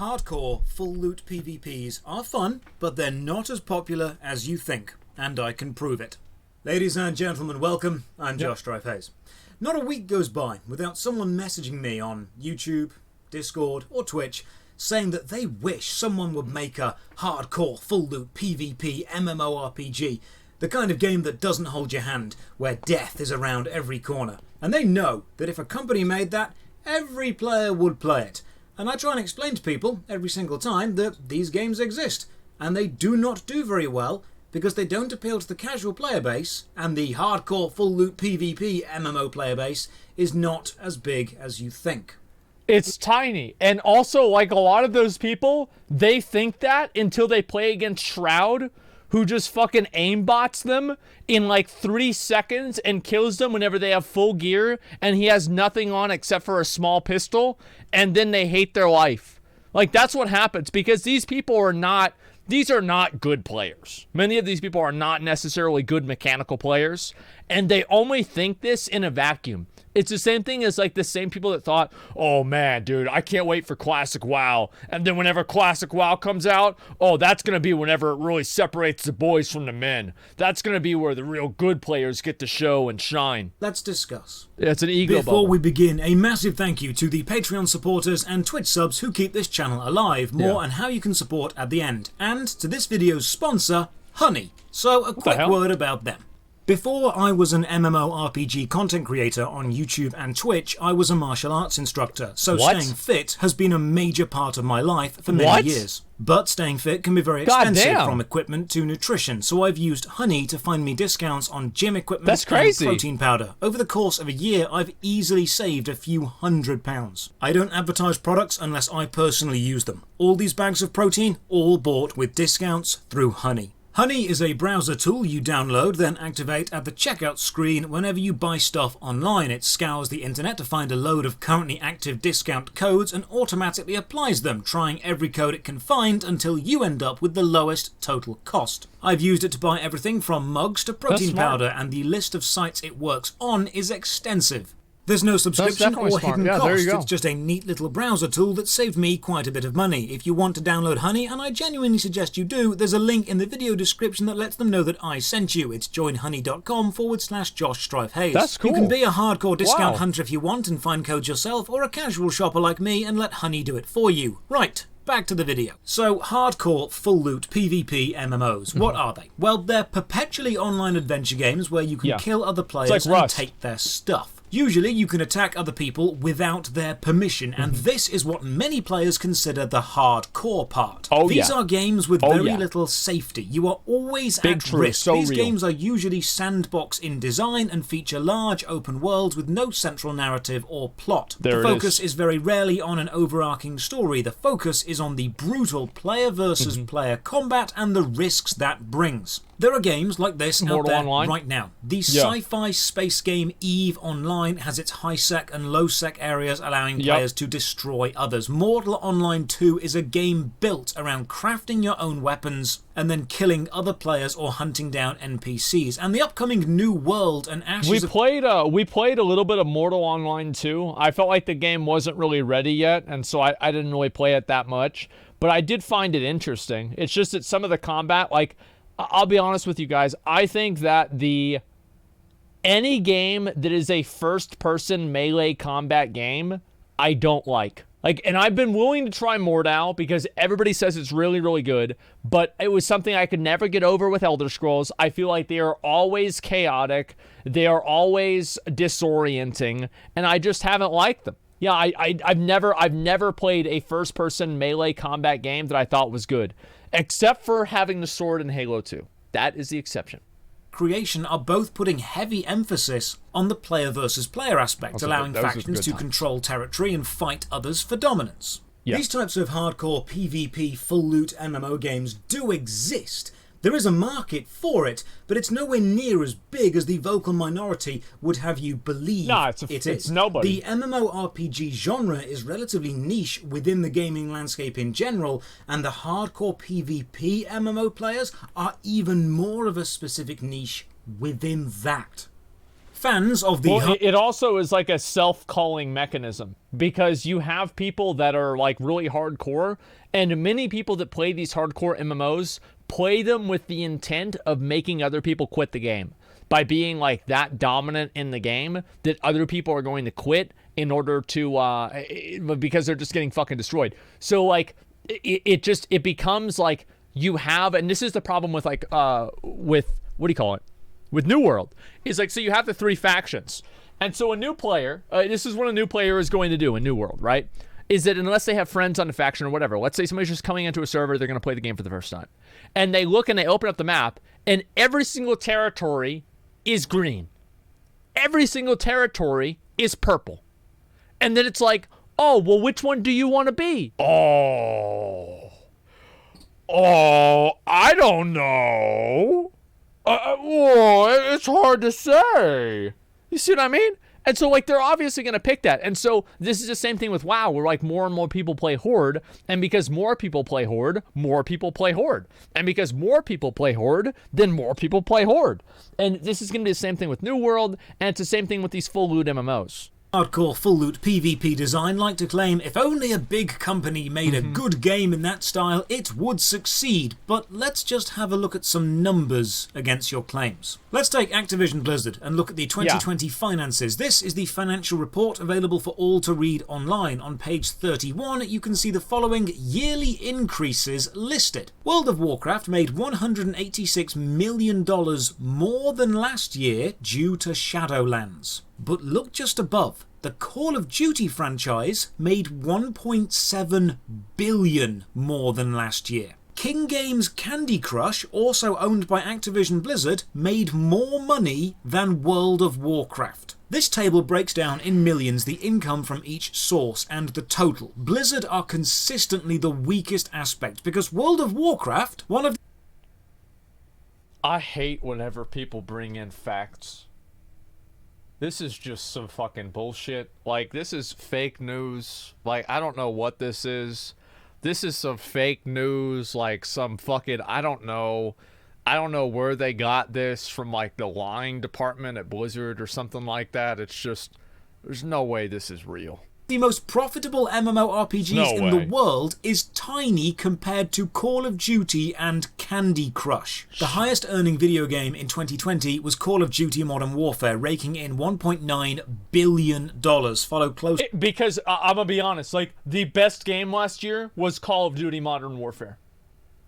Hardcore, full loot PvPs are fun, but they're not as popular as you think, and I can prove it. Ladies and gentlemen, welcome. I'm Josh Strife Hayes. Not a week goes by without someone messaging me on YouTube, Discord, or Twitch saying that they wish someone would make a hardcore, full loot PvP MMORPG, the kind of game that doesn't hold your hand, where death is around every corner. And they know that if a company made that, every player would play it. And I try and explain to people every single time that these games exist, and they do not do very well because they don't appeal to the casual player base, and the hardcore full loot PvP MMO player base is not as big as you think. It's tiny. And also, like, a lot of those people, they think that until they play against Shroud, who just fucking aimbots them in like 3 seconds and kills them whenever they have full gear and he has nothing on except for a small pistol, and then they hate their life. Like, that's what happens because these people are not good players. Many of these people are not necessarily good mechanical players, and they only think this in a vacuum. It's the same thing as like the same people that thought, oh man, dude, I can't wait for Classic WoW. And then whenever Classic WoW comes out, oh, that's going to be whenever it really separates the boys from the men. That's going to be where the real good players get to show and shine. Let's discuss. It's an ego Before bubble. we begin, a massive thank you to the Patreon supporters and Twitch subs who keep this channel alive. More on how you can support at the end. And to this video's sponsor, Honey. So a quick word about them. Before I was an MMORPG content creator on YouTube and Twitch, I was a martial arts instructor, so staying fit has been a major part of my life for many years. But staying fit can be very expensive, from equipment to nutrition, so I've used Honey to find me discounts on gym equipment and protein powder. Over the course of a year, I've easily saved a few £100. I don't advertise products unless I personally use them. All these bags of protein, all bought with discounts through Honey. Honey is a browser tool you download, then activate at the checkout screen whenever you buy stuff online. It scours the internet to find a load of currently active discount codes and automatically applies them, trying every code it can find until you end up with the lowest total cost. I've used it to buy everything from mugs to protein powder, and the list of sites it works on is extensive. There's no subscription or hidden cost, it's just a neat little browser tool that saved me quite a bit of money. If you want to download Honey, and I genuinely suggest you do, there's a link in the video description that lets them know that I sent you. It's joinhoney.com/Josh Strife Hayes. That's cool. You can be a hardcore discount hunter if you want and find codes yourself, or a casual shopper like me and let Honey do it for you. Right. Back to the video. So, hardcore, full loot, PvP MMOs. What are they? Well, they're perpetually online adventure games where you can kill other players and take their stuff. Usually, you can attack other people without their permission, and this is what many players consider the hardcore part. These are games with very little safety. You are always at risk. These games are usually sandbox in design and feature large open worlds with no central narrative or plot. The focus is very rarely on an overarching story. The focus is on the brutal player versus player combat and the risks that brings. There are games like this out there right now. The sci-fi space game EVE Online has its high-sec and low-sec areas allowing players to destroy others. Mortal Online 2 is a game built around crafting your own weapons and then killing other players or hunting down NPCs. And the upcoming New World and Ashes we played a little bit of Mortal Online 2. I felt like the game wasn't really ready yet, and so I didn't really play it that much. But I did find it interesting. It's just that some of the combat, like, I'll be honest with you guys, I think that any game that is a first-person melee combat game, I don't like. And I've been willing to try Mordhau because everybody says it's really, really good, but it was something I could never get over with Elder Scrolls. I feel like they are always chaotic, they are always disorienting, and I just haven't liked them. Yeah, I've never played a first-person melee combat game that I thought was good, except for having the sword in Halo 2. That is the exception. Creation are both putting heavy emphasis on the player versus player aspect, allowing factions to control territory and fight others for dominance. These types of hardcore PvP full loot MMO games do exist. There is a market for it, but it's nowhere near as big as the vocal minority would have you believe it is. It's nobody. The MMORPG genre is relatively niche within the gaming landscape in general, and the hardcore PvP MMO players are even more of a specific niche within that. fans of the... Well, it also is like a self-calling mechanism, because you have people that are like really hardcore, and many people that play these hardcore MMOs play them with the intent of making other people quit the game by being like that dominant in the game that other people are going to quit in order to because they're just getting fucking destroyed. So like it becomes like you have, and this is the problem with like with what do you call it, with New World, is like, so you have the 3 factions, and so a new player, this is what a new player is going to do in New World, right? Is that unless they have friends on the faction or whatever, let's say somebody's just coming into a server, they're going to play the game for the first time, and they look and they open up the map, and every single territory is green. Every single territory is purple. And then it's like, oh, well, which one do you want to be? Oh, I don't know. It's hard to say. You see what I mean? And so, like, they're obviously going to pick that. And so this is the same thing with WoW, where, like, more and more people play Horde. And because more people play Horde, more people play Horde. And because more people play Horde, then more people play Horde. And this is going to be the same thing with New World, and it's the same thing with these full loot MMOs. Hardcore full loot PvP design like to claim if only a big company made a good game in that style, it would succeed. But let's just have a look at some numbers against your claims. Let's take Activision Blizzard and look at the 2020 finances. This is the financial report available for all to read online. On page 31, you can see the following yearly increases listed. World of Warcraft made $186 million more than last year due to Shadowlands. But look just above. The Call of Duty franchise made $1.7 billion more than last year. King Games Candy Crush, also owned by Activision Blizzard, made more money than World of Warcraft. This table breaks down in millions the income from each source and the total. Blizzard are consistently the weakest aspect because World of Warcraft, one of... I hate whenever people bring in facts. This is just some fucking bullshit. Like, this is fake news. Like, I don't know what this is. This is some fake news, like some fucking, I don't know where they got this from, like the lying department at Blizzard or something like that. It's just, there's no way this is real. The most profitable MMORPGs in the world is tiny compared to Call of Duty and Candy Crush. The highest earning video game in 2020 was Call of Duty Modern Warfare, raking in $1.9 billion. Followed close... Because, I'm gonna be honest, like, the best game last year was Call of Duty Modern Warfare.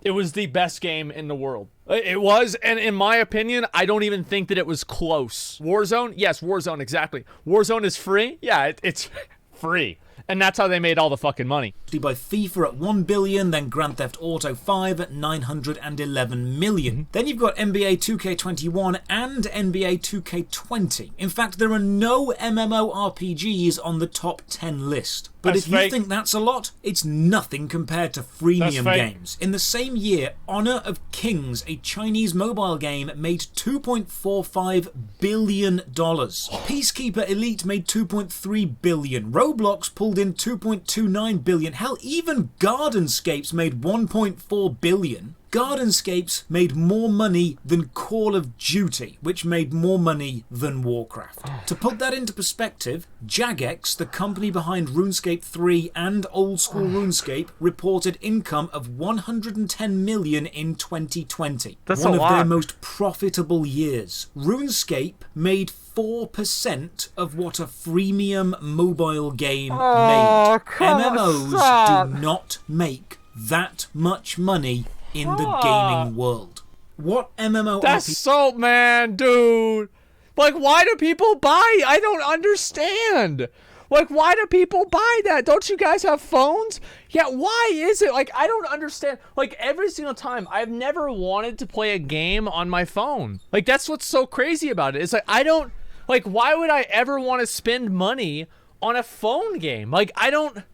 It was the best game in the world. It was, and in my opinion, I don't even think that it was close. Warzone? Yes, Warzone, exactly. Warzone is free? Yeah, it's... free. And that's how they made all the fucking money. By FIFA at $1 billion, then Grand Theft Auto 5 at $911 million. Then you've got NBA 2K21 and NBA 2K20. In fact, there are no MMORPGs on the top 10 list. But that's if you fake. think that's a lot, it's nothing compared to freemium games. In the same year, Honor of Kings, a Chinese mobile game, made $2.45 billion. Peacekeeper Elite made $2.3 billion. Roblox pulled in $2.29 billion. Hell, even Gardenscapes made $1.4 billion. Gardenscapes made more money than Call of Duty, which made more money than Warcraft. To put that into perspective, Jagex, the company behind RuneScape 3 and Old School RuneScape, reported income of $110 million in 2020. That's one a of lot. their most profitable years. RuneScape made 4% of what a freemium mobile game made. MMOs do not make that much money in the gaming world. What MMO? That's so, man, dude. Like, why do people buy? I don't understand. Like, why do people buy that? Don't you guys have phones? Yeah, why is it? Like, I don't understand. Like, every single time, I've never wanted to play a game on my phone. Like, that's what's so crazy about it. It's like, I don't, like, why would I ever want to spend money on a phone game? Like, I don't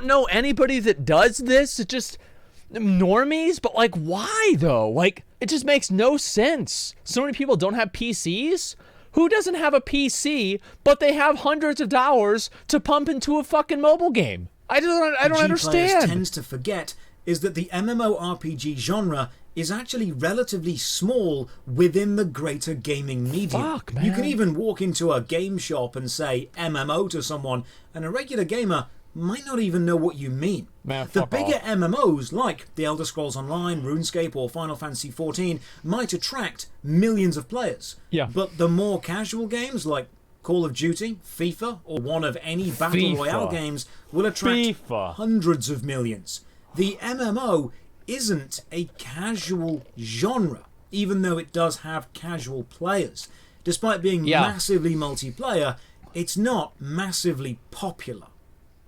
know anybody that does this. It just... normies, but like, why though? Like, it just makes no sense. So many people don't have PCs. Who doesn't have a PC, but they have hundreds of dollars to pump into a fucking mobile game? I don't understand. Players tends to forget is that the MMORPG genre is actually relatively small within the greater gaming medium. Fuck, man. You can even walk into a game shop and say MMO to someone, and a regular gamer might not even know what you mean. Man, the fuck bigger off. MMOs like The Elder Scrolls Online, RuneScape, or Final Fantasy XIV might attract millions of players. Yeah. But the more casual games like Call of Duty, FIFA, or one of any Battle Royale games will attract hundreds of millions. The MMO isn't a casual genre, even though it does have casual players. Despite being massively multiplayer, it's not massively popular.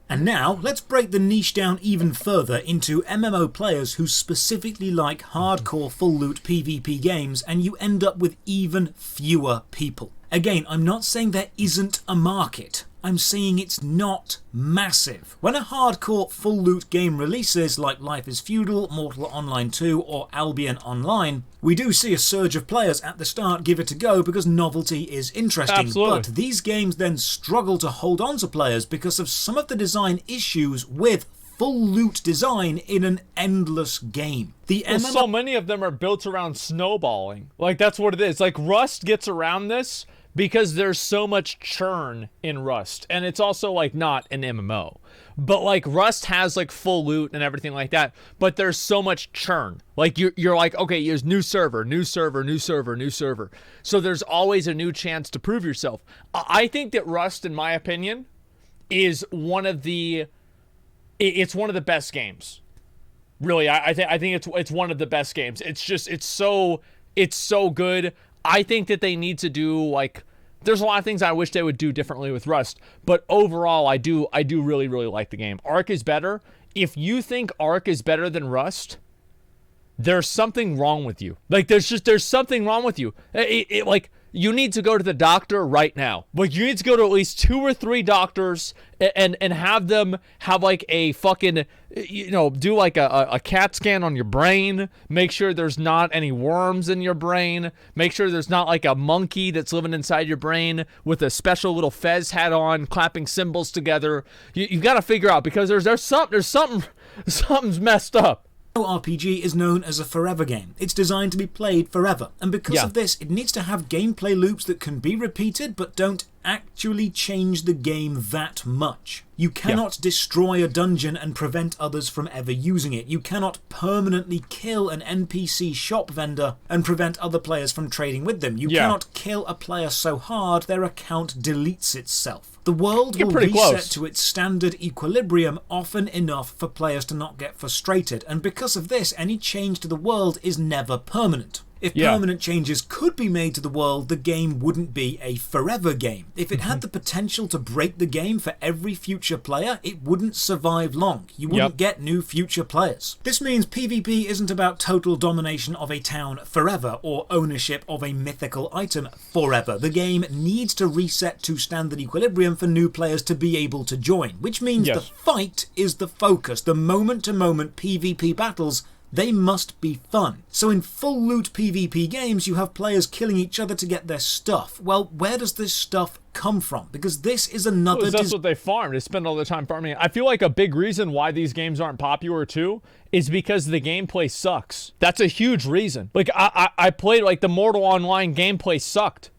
And now, let's break the niche down even further into MMO players who specifically like hardcore full loot PvP games, and you end up with even fewer people. Again, I'm not saying there isn't a market. I'm saying it's not massive. When a hardcore full loot game releases, like Life is Feudal, Mortal Online 2, or Albion Online, we do see a surge of players at the start give it a go because novelty is interesting. Absolutely. But these games then struggle to hold on to players because of some of the design issues with full loot design in an endless game. So many of them are built around snowballing. Like, that's what it is. Like, Rust gets around this because there's so much churn in Rust, and it's also like not an MMO, but like Rust has like full loot and everything like that, but there's so much churn. Like you're like, okay, here's new server, so there's always a new chance to prove yourself. I think that Rust, in my opinion, is one of the best games. Really, I think it's one of the best games. It's just it's so good. I think that they need to do, like, there's a lot of things I wish they would do differently with Rust, but overall, I do really, really like the game. Ark is better. If you think Ark is better than Rust, there's something wrong with you. Like, there's something wrong with you. Like, you need to go to the doctor right now. Like, you need to go to at least 2 or 3 doctors and have them have like a fucking, do like a CAT scan on your brain. Make sure there's not any worms in your brain. Make sure there's not like a monkey that's living inside your brain with a special little fez hat on, clapping cymbals together. You've got to figure out, because something's messed up. RPG is known as a forever game. It's designed to be played forever, and because of this, it needs to have gameplay loops that can be repeated but don't actually change the game that much. You cannot destroy a dungeon and prevent others from ever using it. You cannot permanently kill an NPC shop vendor and prevent other players from trading with them. You cannot kill a player so hard their account deletes itself. The world will reset to its standard equilibrium often enough for players to not get frustrated, and because of this, any change to the world is never permanent. If permanent changes could be made to the world, the game wouldn't be a forever game. If it had the potential to break the game for every future player, it wouldn't survive long. You wouldn't get new future players. This means PvP isn't about total domination of a town forever, or ownership of a mythical item forever. The game needs to reset to standard equilibrium for new players to be able to join, which means the fight is the focus. The moment-to-moment PvP battles, they must be fun. So in full loot PvP games, you have players killing each other to get their stuff. Well, where does this stuff come from? Because this is another... That's what they farm. They spend all their time farming. I feel like a big reason why these games aren't popular too is because the gameplay sucks. That's a huge reason. Like, I played, like, the Mortal Online gameplay sucked.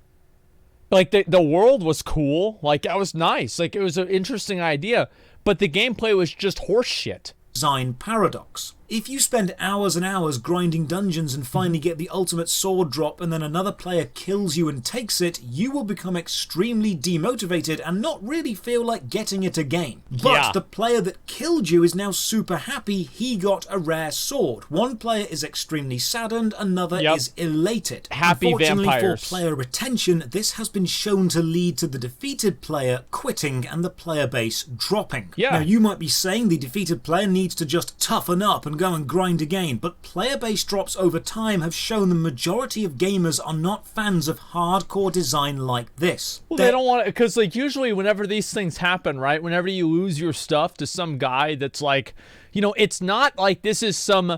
Like, the world was cool. Like, that was nice. Like, it was an interesting idea. But the gameplay was just horse shit. Design paradox. If you spend hours and hours grinding dungeons and finally get the ultimate sword drop and then another player kills you and takes it, you will become extremely demotivated and not really feel like getting it again. But the player that killed you is now super happy he got a rare sword. One player is extremely saddened, another is elated. Happy Unfortunately vampires. for player retention, this has been shown to lead to the defeated player quitting and the player base dropping. Now you might be saying the defeated player needs to just toughen up and go and grind again, but player base drops over time have shown the majority of gamers are not fans of hardcore design like this. Well, they don't want it, because like usually whenever these things happen, right, whenever you lose your stuff to some guy that's like, it's not like this is some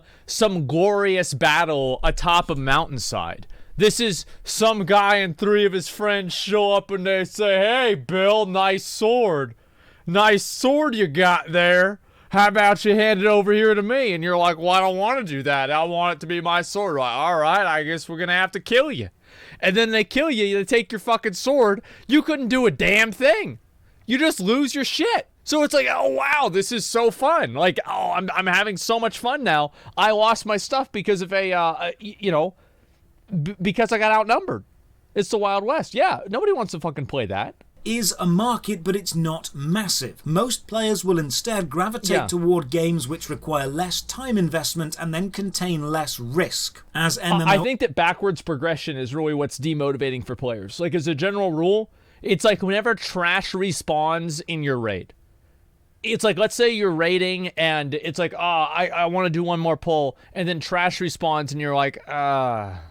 glorious battle atop a mountainside. This is some guy and 3 of his friends show up and they say, "Hey, Bill, nice sword you got there." how about you hand it over here to me? And you're like, well, I don't want to do that. I want it to be my sword. Like, all right, I guess we're going to have to kill you. And then they kill you. They take your fucking sword. You couldn't do a damn thing. You just lose your shit. So it's like, oh, wow, this is so fun. Like, oh, I'm having so much fun now. I lost my stuff because of because I got outnumbered. It's the Wild West. Yeah, nobody wants to fucking play that. Is a market, but it's not massive. Most players will instead gravitate toward games which require less time investment and then contain less risk. As MMO, I think that backwards progression is really what's demotivating for players. Like, as a general rule, it's like whenever trash respawns in your raid. It's like, let's say you're raiding and it's like, I want to do one more pull, and then trash respawns and you're like, or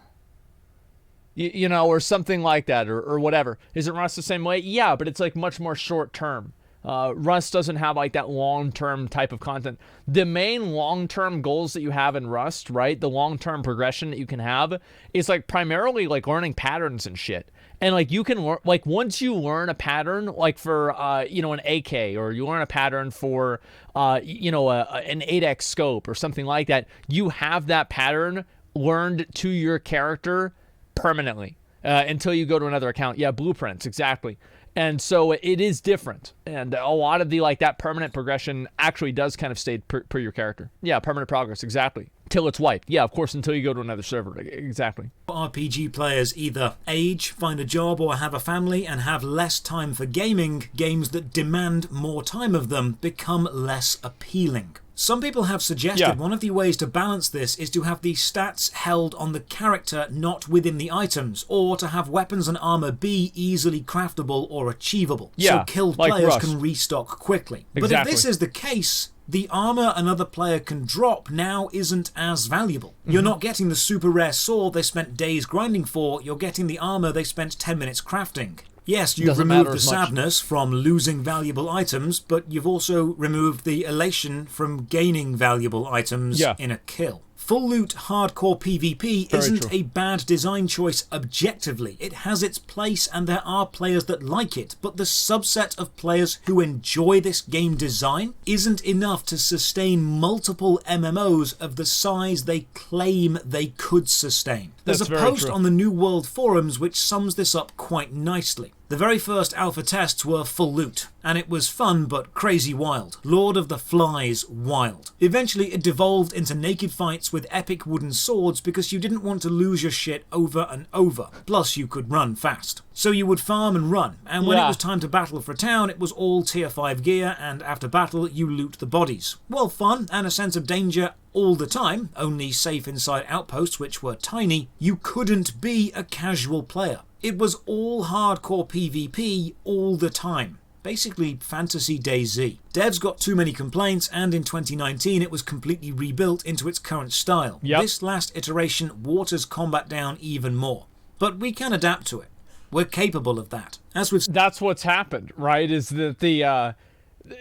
something like that, or whatever. Isn't Rust the same way? Yeah, but it's like much more short term. Rust doesn't have like that long-term type of content. The main long-term goals that you have in Rust, right? The long-term progression that you can have is like primarily like learning patterns and shit. And like you can learn, like once you learn a pattern, like for an AK, or you learn a pattern for an 8x scope or something like that, you have that pattern learned to your character permanently until you go to another account. Yeah, blueprints, exactly. And so it is different. And a lot of the like that permanent progression actually does kind of stay per your character. Yeah, permanent progress, exactly. Till it's wiped. Yeah, of course, until you go to another server. Exactly. RPG players either age, find a job, or have a family and have less time for gaming. Games that demand more time of them become less appealing. Some people have suggested one of the ways to balance this is to have the stats held on the character, not within the items, or to have weapons and armor be easily craftable or achievable, so killed players can restock quickly. Exactly. But if this is the case, the armor another player can drop now isn't as valuable. You're not getting the super rare sword they spent days grinding for, you're getting the armor they spent 10 minutes crafting. Yes, you've removed the sadness from losing valuable items, but you've also removed the elation from gaining valuable items in a kill. Full loot hardcore PvP isn't a bad design choice objectively. It has its place and there are players that like it, but the subset of players who enjoy this game design isn't enough to sustain multiple MMOs of the size they claim they could sustain. There's a post on the New World forums which sums this up quite nicely. The very first alpha tests were full loot, and it was fun but crazy wild. Lord of the Flies wild. Eventually it devolved into naked fights with epic wooden swords because you didn't want to lose your shit over and over, plus you could run fast. So you would farm and run, and when it was time to battle for a town, it was all tier 5 gear, and after battle you loot the bodies. Well, fun and a sense of danger all the time, only safe inside outposts which were tiny. You couldn't be a casual player. It was all hardcore PvP all the time. Basically Fantasy DayZ. Devs got too many complaints, and in 2019 it was completely rebuilt into its current style. This last iteration waters combat down even more. But we can adapt to it. We're capable of that. That's what's happened, right? Is that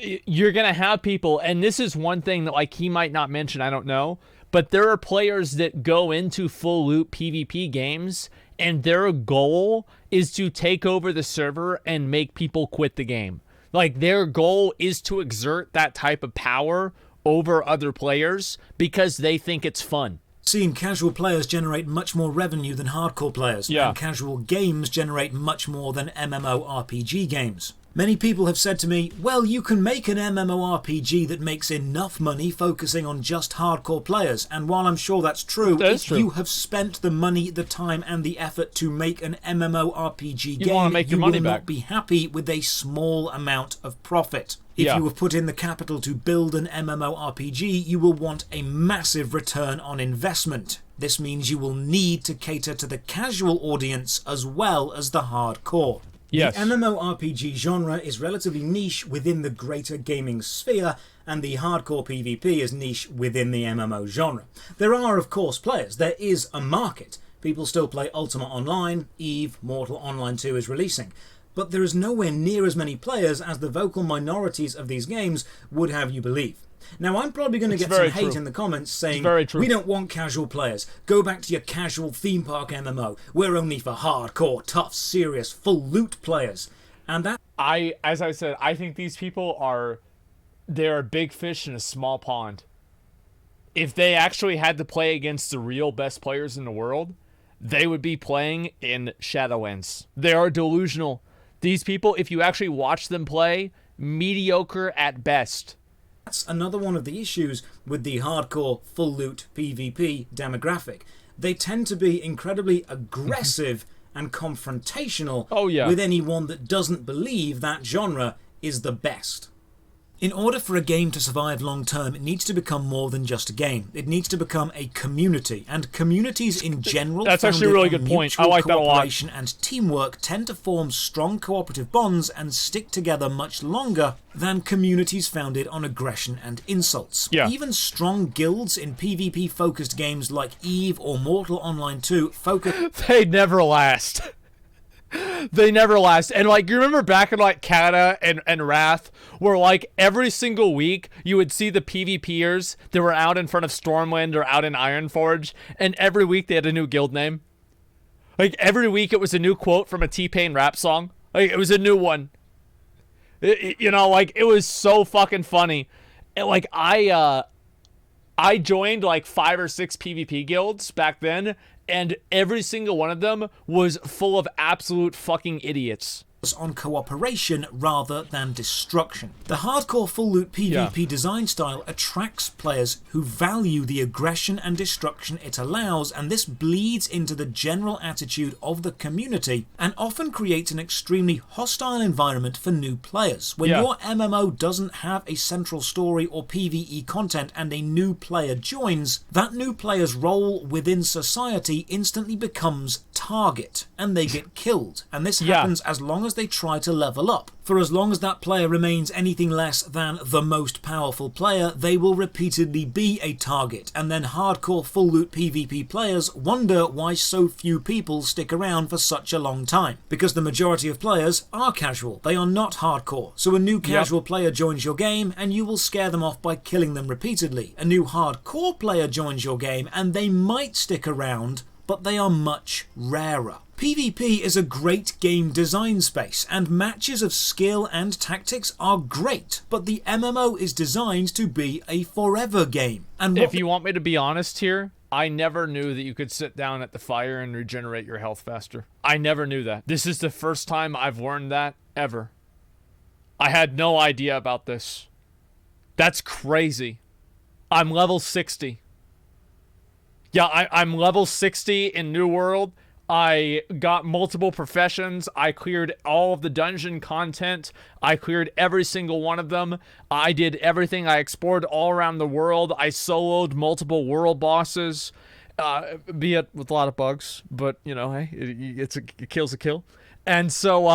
you're gonna have people, and this is one thing that like he might not mention, I don't know, but there are players that go into full loot PvP games and their goal is to take over the server and make people quit the game. Like, their goal is to exert that type of power over other players because they think it's fun. Seen casual players generate much more revenue than hardcore players, and casual games generate much more than MMORPG games. Many people have said to me, well, you can make an MMORPG that makes enough money focusing on just hardcore players, and while I'm sure that's true, if you have spent the money, the time, and the effort to make an MMORPG game, you will not be happy with a small amount of profit. If you have put in the capital to build an MMORPG, you will want a massive return on investment. This means you will need to cater to the casual audience as well as the hardcore. The MMORPG genre is relatively niche within the greater gaming sphere, and the hardcore PvP is niche within the MMO genre. There are, of course, players. There is a market. People still play Ultima Online, EVE, Mortal Online 2 is releasing. But there is nowhere near as many players as the vocal minorities of these games would have you believe. Now, I'm probably going to get some hate in the comments saying, we don't want casual players. Go back to your casual theme park MMO. We're only for hardcore, tough, serious, full loot players. And that... as I said, I think these people are they're a big fish in a small pond. If they actually had to play against the real best players in the world, they would be playing in Shadowlands. They are delusional. These people, if you actually watch them play, mediocre at best. That's another one of the issues with the hardcore full loot PvP demographic. They tend to be incredibly aggressive and confrontational with anyone that doesn't believe that genre is the best. In order for a game to survive long term, it needs to become more than just a game. It needs to become a community, and communities in general, that's actually a really good point. I like that a lot. Cooperation and teamwork tend to form strong cooperative bonds and stick together much longer than communities founded on aggression and insults. Yeah. Even strong guilds in PvP focused games like EVE or Mortal Online 2 focus. They never last. They never last. And like, you remember back in like Cata and Wrath, where like every single week you would see the PvPers that were out in front of Stormwind or out in Ironforge, and every week they had a new guild name. Like every week it was a new quote from a T-Pain rap song. Like it was a new one. You know, like it was so fucking funny. And like I joined like 5 or 6 PvP guilds back then, and every single one of them was full of absolute fucking idiots. On cooperation rather than destruction. The hardcore full loot PvP design style attracts players who value the aggression and destruction it allows, and this bleeds into the general attitude of the community and often creates an extremely hostile environment for new players. When your MMO doesn't have a central story or PvE content and a new player joins, that new player's role within society instantly becomes target and they get killed, and this happens as long as they try to level up. For as long as that player remains anything less than the most powerful player, they will repeatedly be a target, and then hardcore full loot PvP players wonder why so few people stick around for such a long time. Because the majority of players are casual, they are not hardcore. So a new casual player joins your game and you will scare them off by killing them repeatedly. A new hardcore player joins your game and they might stick around, but they are much rarer. PvP is a great game design space, and matches of skill and tactics are great, but the MMO is designed to be a forever game. And if you want me to be honest here, I never knew that you could sit down at the fire and regenerate your health faster. I never knew that. This is the first time I've learned that ever. I had no idea about this. That's crazy. I'm level 60. Yeah, I'm level 60 in New World. I got multiple professions. I cleared all of the dungeon content. I cleared every single one of them. I did everything. I explored all around the world. I soloed multiple world bosses, be it with a lot of bugs, but you know, hey, it kills a kill. And so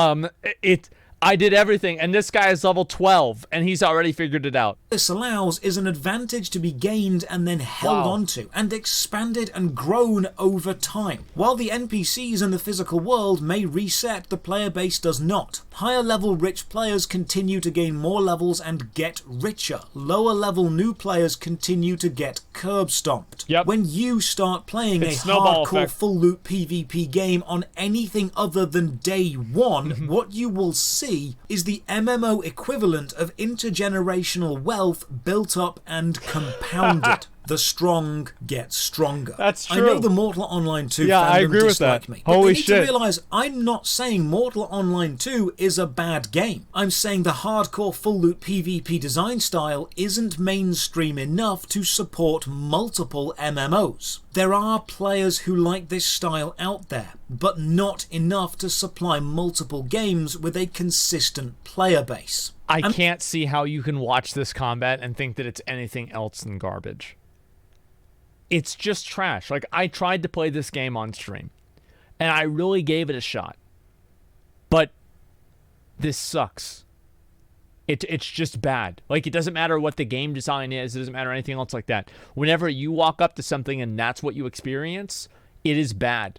I did everything, and this guy is level 12, and he's already figured it out. This allows is an advantage to be gained and then held onto, and expanded and grown over time. While the NPCs in the physical world may reset, the player base does not. Higher level rich players continue to gain more levels and get richer. Lower level new players continue to get curb stomped. When you start playing a hardcore full loot PvP game on anything other than day one, what you will see is the MMO equivalent of intergenerational wealth built up and compounded. The strong get stronger. That's true. I know the Mortal Online 2 I agree with dislike that. me, but Holy they need shit. to realise I'm not saying Mortal Online 2 is a bad game. I'm saying the hardcore full loot PvP design style isn't mainstream enough to support multiple MMOs. There are players who like this style out there, but not enough to supply multiple games with a consistent player base. I can't see how you can watch this combat and think that it's anything else than garbage. It's just trash. Like, I tried to play this game on stream, and I really gave it a shot. But this sucks. It's just bad. Like, it doesn't matter what the game design is. It doesn't matter anything else like that. Whenever you walk up to something and that's what you experience, it is bad.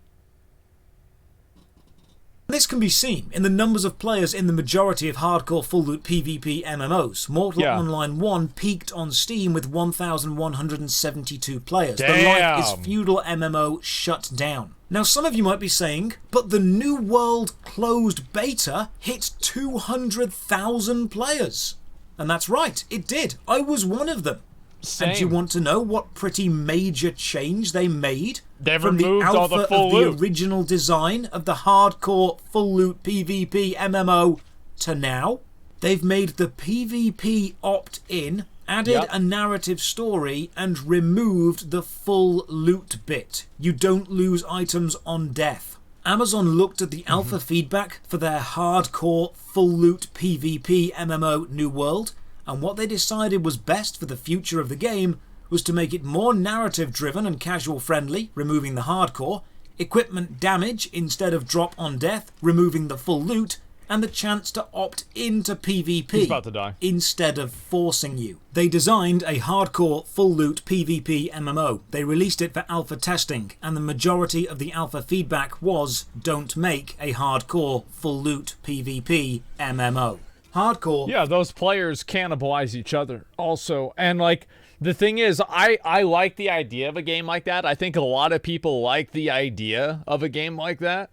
This can be seen in the numbers of players in the majority of hardcore full loot PvP MMOs. Mortal Online 1 peaked on Steam with 1,172 players. Damn. The Life is Feudal MMO shut down. Now some of you might be saying, but the New World closed beta hit 200,000 players. And that's right, it did. I was one of them. Same. And do you want to know what pretty major change they made? They've from the removed all alpha the full of the loot. original design of the hardcore full loot PvP MMO to now? They've made the PvP opt-in, added a narrative story, and removed the full loot bit. You don't lose items on death. Amazon looked at the alpha feedback for their hardcore full loot PvP MMO New World, and what they decided was best for the future of the game was to make it more narrative driven and casual friendly, removing the hardcore, equipment damage instead of drop on death, removing the full loot, and the chance to opt into PvP He's about to die. instead of forcing you. They designed a hardcore full loot PvP MMO. They released it for alpha testing, and the majority of the alpha feedback was don't make a hardcore full loot PvP MMO. Hardcore. Yeah, those players cannibalize each other also. And like the thing is, I like the idea of a game like that. I think a lot of people like the idea of a game like that.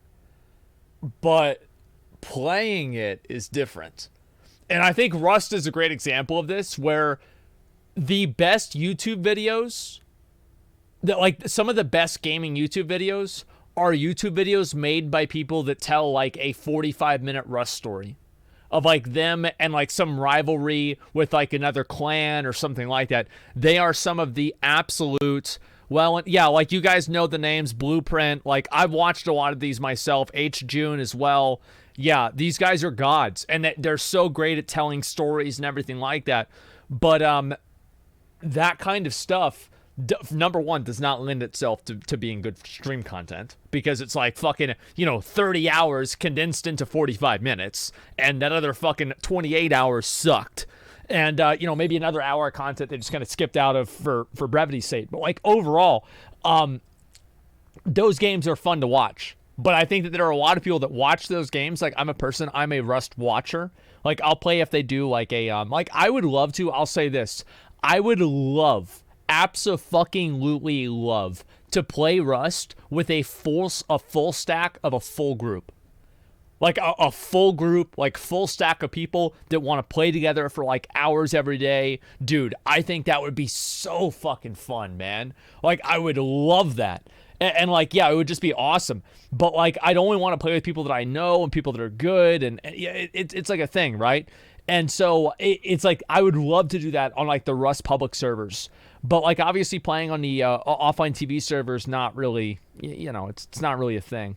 But playing it is different. And I think Rust is a great example of this, where the best YouTube videos, that like some of the best gaming YouTube videos are YouTube videos made by people that tell like a 45-minute Rust story of like them and like some rivalry with like another clan or something like that. They are some of the absolute, well, yeah, like you guys know the names, Blueprint. Like I've watched a lot of these myself, H. June as well. Yeah, these guys are gods, and they're so great at telling stories and everything like that. But that kind of stuff, number one, does not lend itself to being good stream content, because it's like fucking, 30 hours condensed into 45 minutes, and that other fucking 28 hours sucked. And, maybe another hour of content they just kind of skipped out of for brevity's sake. But like overall, those games are fun to watch. But I think that there are a lot of people that watch those games. Like I'm a Rust watcher. Like I'll play if they do like a, like I would love to, I'll say this. I would love, abso-fucking-lutely love to play Rust with a full stack of a full group. Like a full group, like full stack of people that want to play together for like hours every day. Dude, I think that would be so fucking fun, man. Like I would love that. And like, yeah, it would just be awesome. But like, I'd only want to play with people that I know and people that are good. And it's like a thing, right? And so it's like, I would love to do that on like the Rust public servers. But like, obviously playing on the offline TV servers, not really, it's not really a thing.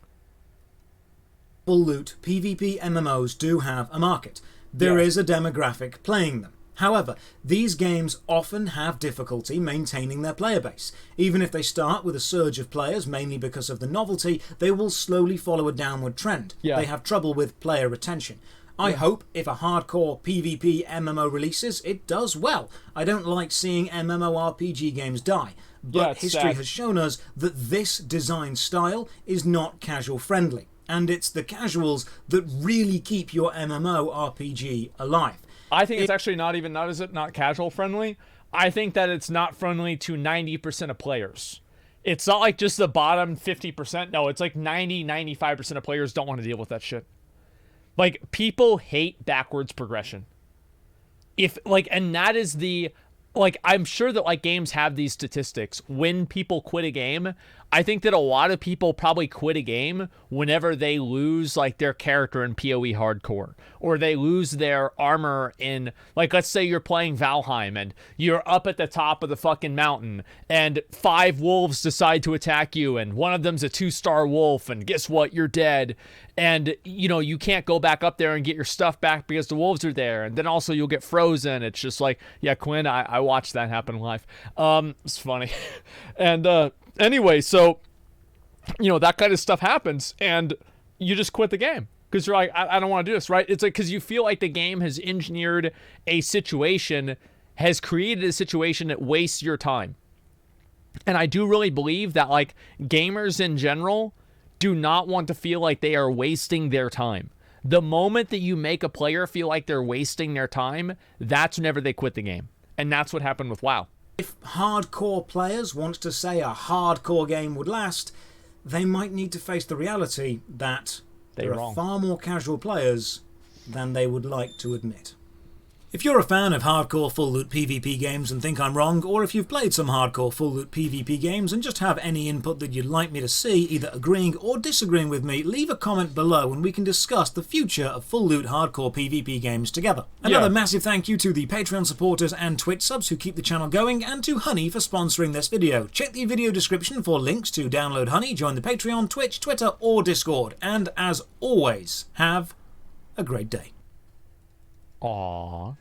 Full loot PvP MMOs do have a market. There is a demographic playing them. However, these games often have difficulty maintaining their player base. Even if they start with a surge of players, mainly because of the novelty, they will slowly follow a downward trend. They have trouble with player retention. I hope if a hardcore PvP MMO releases, it does well. I don't like seeing MMORPG games die, but history has shown us that this design style is not casual friendly, and it's the casuals that really keep your MMORPG alive. I think it's actually not casual friendly. I think that it's not friendly to 90% of players. It's not like just the bottom 50%. No, it's like 95% of players don't want to deal with that shit. Like, people hate backwards progression. And that is the, like, I'm sure that like games have these statistics. When people quit a game, I think that a lot of people probably quit a game whenever they lose like their character in PoE hardcore, or they lose their armor in, like, let's say you're playing Valheim and you're up at the top of the fucking mountain and 5 wolves decide to attack you, and one of them's a 2-star wolf, and guess what? You're dead. And, you can't go back up there and get your stuff back because the wolves are there. And then also you'll get frozen. It's just like, yeah, Quinn, I watched that happen live. It's funny. And anyway, so, that kind of stuff happens and you just quit the game because you're like, I don't want to do this, right? It's like, because you feel like the game has engineered a situation, has created a situation that wastes your time. And I do really believe that like gamers in general do not want to feel like they are wasting their time. The moment that you make a player feel like they're wasting their time, that's whenever they quit the game. And that's what happened with WoW. If hardcore players want to say a hardcore game would last, they might need to face the reality that there are far more casual players than they would like to admit. If you're a fan of hardcore full loot PvP games and think I'm wrong, or if you've played some hardcore full loot PvP games and just have any input that you'd like me to see, either agreeing or disagreeing with me, leave a comment below and we can discuss the future of full loot hardcore PvP games together. Another massive thank you to the Patreon supporters and Twitch subs who keep the channel going, and to Honey for sponsoring this video. Check the video description for links to download Honey, join the Patreon, Twitch, Twitter or Discord, and as always, have a great day. Aww.